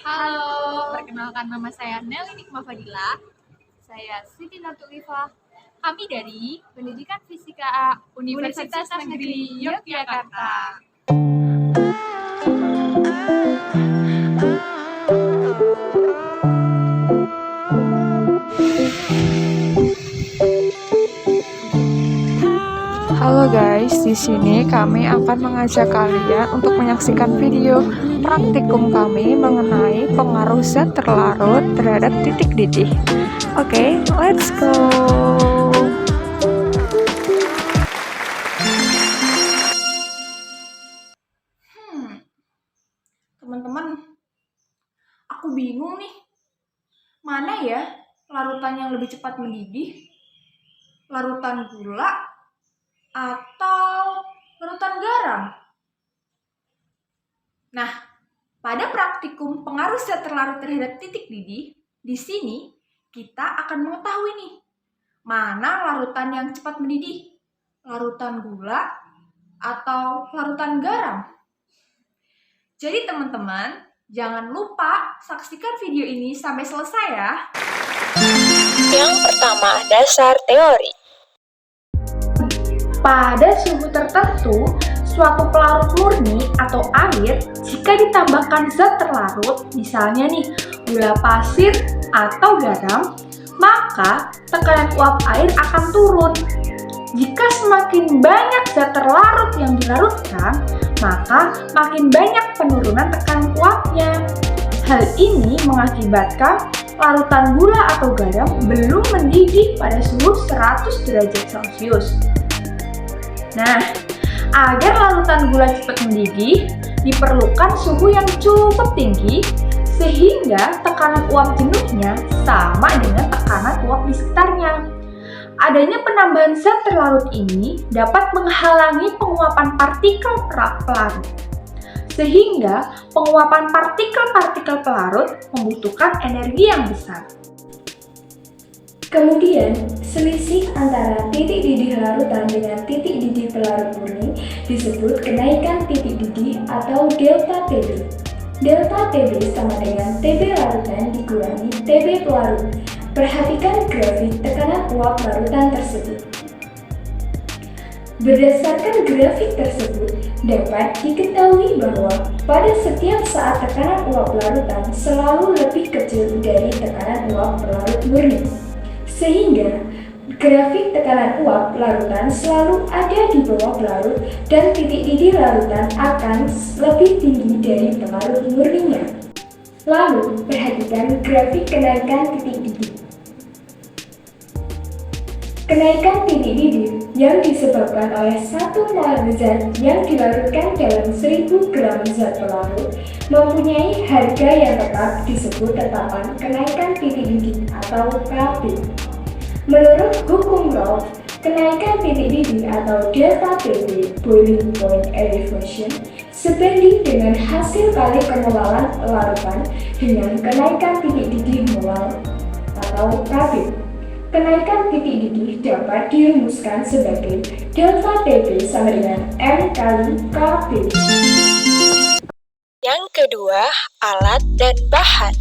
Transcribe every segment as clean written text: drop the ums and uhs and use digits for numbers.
Halo, perkenalkan nama saya Nelly Nikma Fadila. Saya Siti Natulifah. Kami dari Pendidikan Fisika A Universitas Negeri Yogyakarta. Halo guys, di sini kami akan mengajak kalian untuk menyaksikan video praktikum kami mengenai pengaruh zat terlarut terhadap titik didih. Oke, let's go. Teman-teman, aku bingung nih. Mana ya larutan yang lebih cepat mendidih? Larutan gula atau larutan garam? Nah, pada praktikum pengaruh zat terlarut terhadap titik didih, di sini kita akan mengetahui nih, mana larutan yang cepat mendidih? Larutan gula atau larutan garam? Jadi teman-teman, jangan lupa saksikan video ini sampai selesai ya. Yang pertama, dasar teori. Pada suhu tertentu, suatu pelarut murni atau air jika ditambahkan zat terlarut, misalnya nih gula pasir atau garam, maka tekanan uap air akan turun. Jika semakin banyak zat terlarut yang dilarutkan, maka makin banyak penurunan tekanan uapnya. Hal ini mengakibatkan larutan gula atau garam belum mendidih pada suhu 100 derajat Celcius. Nah, agar larutan gula cepat mendidih, diperlukan suhu yang cukup tinggi sehingga tekanan uap jenuhnya sama dengan tekanan uap di sekitarnya. Adanya penambahan zat terlarut ini dapat menghalangi penguapan partikel pelarut, sehingga penguapan partikel-partikel pelarut membutuhkan energi yang besar. Kemudian, selisih antara titik didih larutan dengan titik didih pelarut murni disebut kenaikan titik didih atau delta TB. Delta TB sama dengan TB larutan dikurangi TB pelarut. Perhatikan grafik tekanan uap larutan tersebut. Berdasarkan grafik tersebut, dapat diketahui bahwa pada setiap saat tekanan uap larutan selalu lebih kecil dari tekanan uap pelarut murni. Sehingga grafik tekanan uap larutan selalu ada di bawah pelarut dan titik didih larutan akan lebih tinggi dari pelarut murninya. Lalu, perhatikan grafik kenaikan titik didih. Kenaikan titik didih yang disebabkan oleh satu mol zat yang dilarutkan dalam 1000 gram zat pelarut mempunyai harga yang tetap disebut tetapan kenaikan titik didih atau Kp. Menurut hukum Raoult, kenaikan titik didih atau delta TB (boiling point elevation) sebanding dengan hasil kali kemolaran larutan dengan kenaikan titik didih mol atau Kp. Kenaikan titik didih dapat dirumuskan sebagai delta TB sama dengan M kali Kp. Yang kedua, alat dan bahan.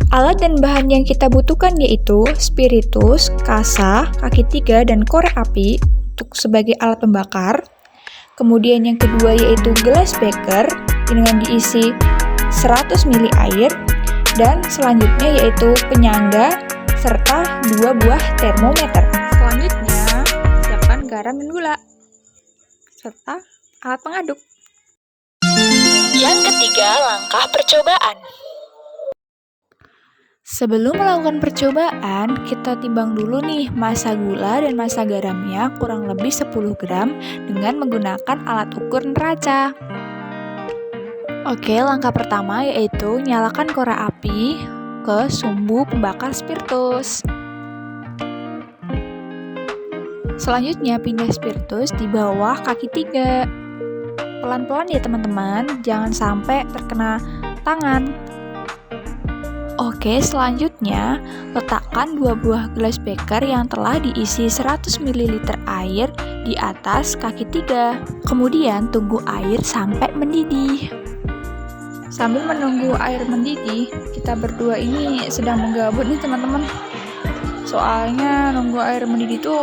Alat dan bahan yang kita butuhkan yaitu spiritus, kasa, kaki 3, dan korek api untuk sebagai alat pembakar. Kemudian yang kedua yaitu gelas beker dengan diisi 100 ml air. Dan selanjutnya yaitu penyangga serta 2 buah termometer. Selanjutnya, siapkan garam dan gula serta alat pengaduk. Yang ketiga, langkah percobaan. Sebelum melakukan percobaan, kita timbang dulu nih massa gula dan massa garamnya kurang lebih 10 gram dengan menggunakan alat ukur neraca. Oke, langkah pertama yaitu nyalakan korek api ke sumbu pembakar spiritus. Selanjutnya pindah spiritus di bawah kaki 3. Pelan-pelan ya teman-teman, jangan sampai terkena tangan. Oke, selanjutnya letakkan 2 buah gelas beker yang telah diisi 100 ml air di atas kaki 3. Kemudian tunggu air sampai mendidih. Sambil menunggu air mendidih, kita berdua ini sedang menggabut nih teman-teman. Soalnya nunggu air mendidih itu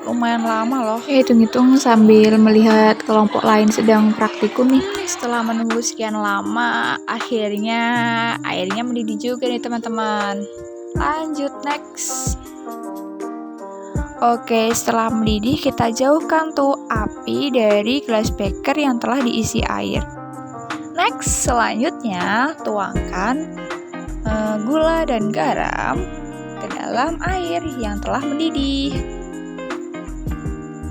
lumayan lama loh. Hitung-hitung sambil melihat kelompok lain sedang praktikum nih. Setelah menunggu sekian lama, akhirnya airnya mendidih juga nih teman-teman. Lanjut next. Oke, setelah mendidih kita jauhkan tuh api dari gelas beker yang telah diisi air. Next, selanjutnya tuangkan gula dan garam ke dalam air yang telah mendidih.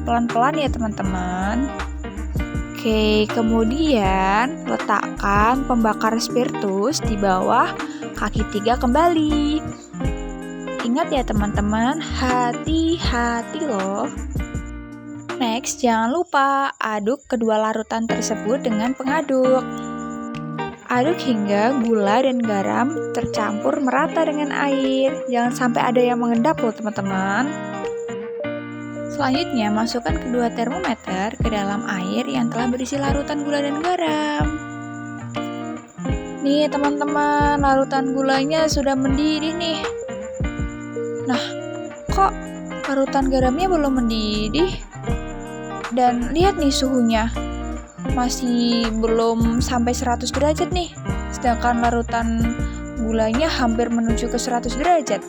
Pelan-pelan ya teman-teman. Oke, kemudian letakkan pembakar spiritus di bawah kaki 3 kembali. Ingat ya teman-teman, hati-hati loh. Next, jangan lupa aduk kedua larutan tersebut dengan pengaduk. Aduk hingga gula dan garam tercampur merata dengan air. Jangan sampai ada yang mengendap loh teman-teman. Selanjutnya, masukkan kedua termometer ke dalam air yang telah berisi larutan gula dan garam. Nih teman-teman, larutan gulanya sudah mendidih nih. Nah, kok larutan garamnya belum mendidih? Dan lihat nih suhunya, masih belum sampai 100 derajat nih. Sedangkan larutan gulanya hampir menuju ke 100 derajat.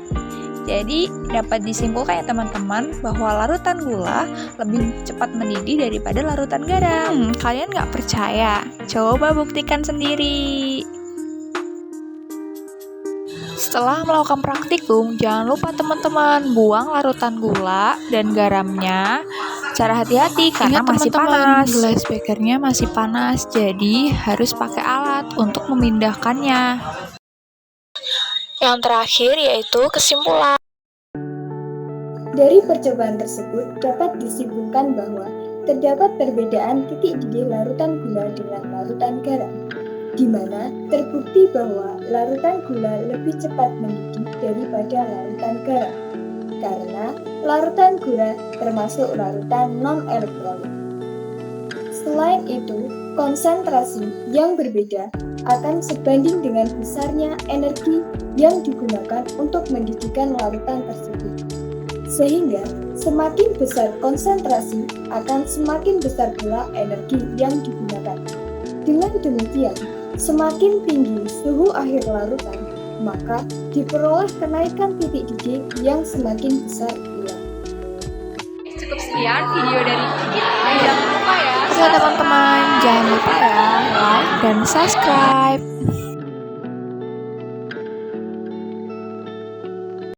Jadi dapat disimpulkan ya teman-teman bahwa larutan gula lebih cepat mendidih daripada larutan garam. Kalian nggak percaya? Coba buktikan sendiri. Setelah melakukan praktikum, jangan lupa teman-teman buang larutan gula dan garamnya secara hati-hati karena masih panas. Gelas bekernya masih panas, jadi harus pakai alat untuk memindahkannya. Yang terakhir yaitu kesimpulan. Dari percobaan tersebut dapat disimpulkan bahwa terdapat perbedaan titik didih larutan gula dengan larutan garam, di mana terbukti bahwa larutan gula lebih cepat mendidih daripada larutan garam, karena larutan gula termasuk larutan non-elektrolit. Selain itu, konsentrasi yang berbeda akan sebanding dengan besarnya energi yang digunakan untuk mendidihkan larutan tersebut. Sehingga semakin besar konsentrasi akan semakin besar pula energi yang digunakan. Dengan demikian, semakin tinggi suhu akhir larutan, maka diperoleh kenaikan titik didih yang semakin besar pula. Cukup sekian video dari kita. Jangan lupa ya. Oke teman-teman, jangan lupa ya like dan subscribe.